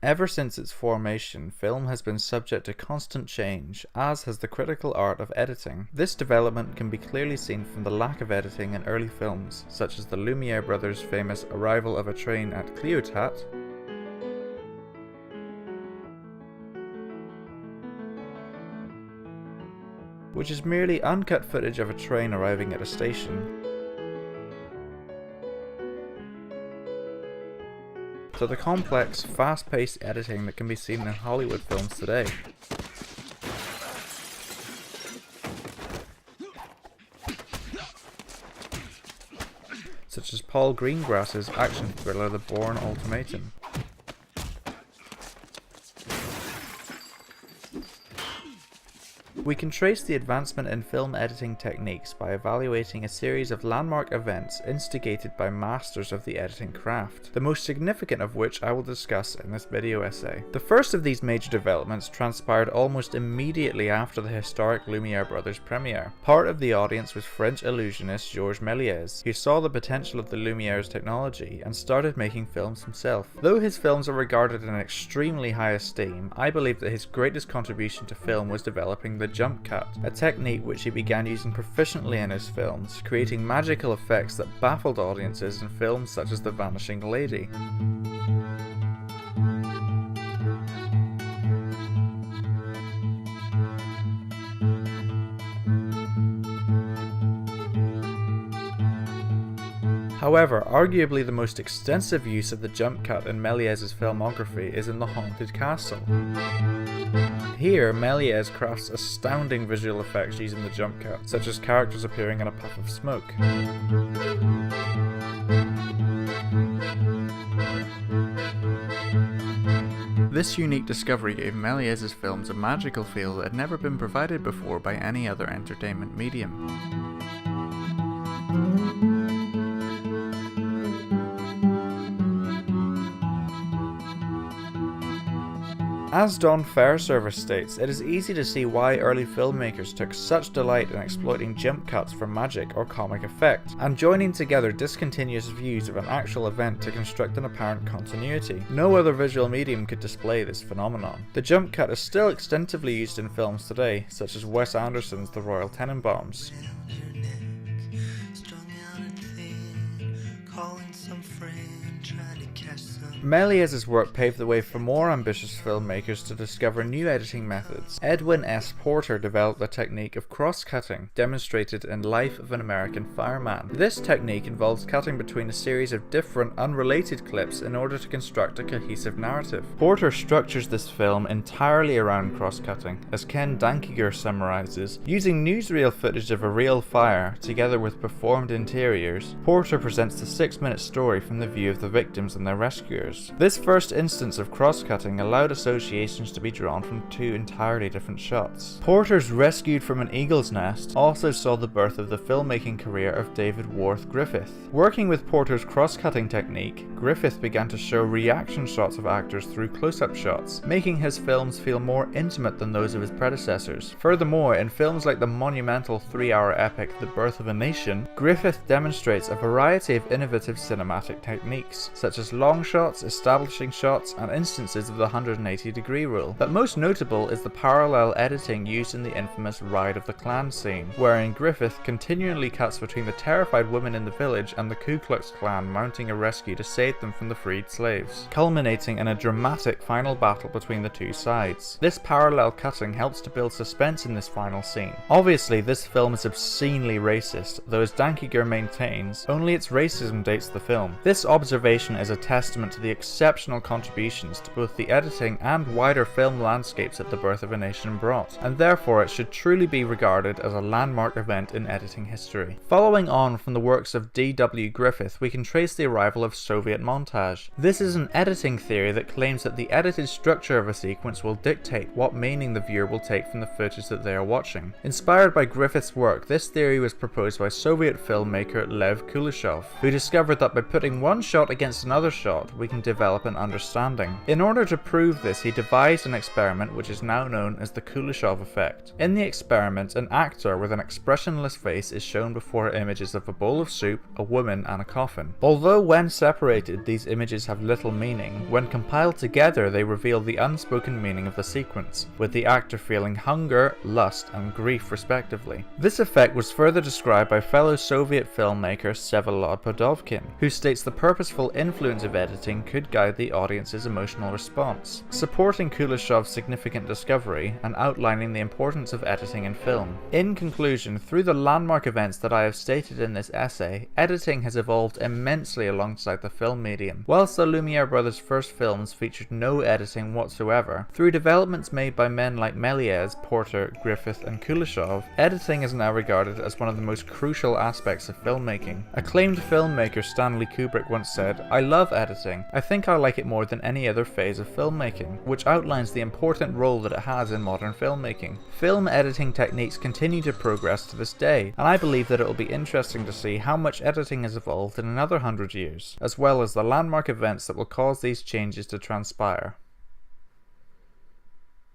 Ever since its formation, film has been subject to constant change, as has the critical art of editing. This development can be clearly seen from the lack of editing in early films, such as the Lumiere brothers' famous Arrival of a Train at Cleotat, which is merely uncut footage of a train arriving at a station, to the complex, fast-paced editing that can be seen in Hollywood films today. Such as Paul Greengrass's action thriller The Bourne Ultimatum. We can trace the advancement in film editing techniques by evaluating a series of landmark events instigated by masters of the editing craft, the most significant of which I will discuss in this video essay. The first of these major developments transpired almost immediately after the historic Lumiere brothers premiere. Part of the audience was French illusionist Georges Méliès, who saw the potential of the Lumiere's technology and started making films himself. Though his films are regarded in extremely high esteem, I believe that his greatest contribution to film was developing the jump cut, a technique which he began using proficiently in his films, creating magical effects that baffled audiences in films such as The Vanishing Lady. However, arguably the most extensive use of the jump cut in Méliès' filmography is in The Haunted Castle. Here, Méliès crafts astounding visual effects using the jump cut, such as characters appearing in a puff of smoke. This unique discovery gave Méliès' films a magical feel that had never been provided before by any other entertainment medium. As Don Fairservice states, it is easy to see why early filmmakers took such delight in exploiting jump cuts for magic or comic effect, and joining together discontinuous views of an actual event to construct an apparent continuity. No other visual medium could display this phenomenon. The jump cut is still extensively used in films today, such as Wes Anderson's The Royal Tenenbaums. Méliès' work paved the way for more ambitious filmmakers to discover new editing methods. Edwin S. Porter developed the technique of cross-cutting, demonstrated in Life of an American Fireman. This technique involves cutting between a series of different, unrelated clips in order to construct a cohesive narrative. Porter structures this film entirely around cross-cutting, as Ken Dankiger summarizes. Using newsreel footage of a real fire, together with performed interiors, Porter presents the 6-minute story from the view of the victims and their rescuers. This first instance of cross-cutting allowed associations to be drawn from two entirely different shots. Porter's Rescued from an Eagle's Nest also saw the birth of the filmmaking career of David Worth Griffith. Working with Porter's cross-cutting technique, Griffith began to show reaction shots of actors through close-up shots, making his films feel more intimate than those of his predecessors. Furthermore, in films like the monumental 3-hour epic The Birth of a Nation, Griffith demonstrates a variety of innovative cinematic techniques, such as long shots, establishing shots, and instances of the 180-degree rule. But most notable is the parallel editing used in the infamous Ride of the Clan scene, wherein Griffith continually cuts between the terrified women in the village and the Ku Klux Klan mounting a rescue to save them from the freed slaves, culminating in a dramatic final battle between the two sides. This parallel cutting helps to build suspense in this final scene. Obviously, this film is obscenely racist, though as Dankiger maintains, only its racism dates the film. This observation is a testament to the exceptional contributions to both the editing and wider film landscapes that The Birth of a Nation brought, and therefore it should truly be regarded as a landmark event in editing history. Following on from the works of D.W. Griffith, we can trace the arrival of Soviet montage. This is an editing theory that claims that the edited structure of a sequence will dictate what meaning the viewer will take from the footage that they are watching. Inspired by Griffith's work, this theory was proposed by Soviet filmmaker Lev Kuleshov, who discovered that by putting one shot against another shot, we can develop an understanding. In order to prove this, he devised an experiment which is now known as the Kuleshov Effect. In the experiment, an actor with an expressionless face is shown before images of a bowl of soup, a woman, and a coffin. Although when separated, these images have little meaning, when compiled together they reveal the unspoken meaning of the sequence, with the actor feeling hunger, lust, and grief respectively. This effect was further described by fellow Soviet filmmaker Vsevolod Podovkin, who states the purposeful influence of editing could guide the audience's emotional response, supporting Kuleshov's significant discovery and outlining the importance of editing in film. In conclusion, through the landmark events that I have stated in this essay, editing has evolved immensely alongside the film medium. Whilst the Lumiere brothers' first films featured no editing whatsoever, through developments made by men like Méliès, Porter, Griffith, and Kuleshov, editing is now regarded as one of the most crucial aspects of filmmaking. Acclaimed filmmaker Stanley Kubrick once said, "I love editing. I think I like it more than any other phase of filmmaking," which outlines the important role that it has in modern filmmaking. Film editing techniques continue to progress to this day, and I believe that it will be interesting to see how much editing has evolved in another 100 years, as well as the landmark events that will cause these changes to transpire.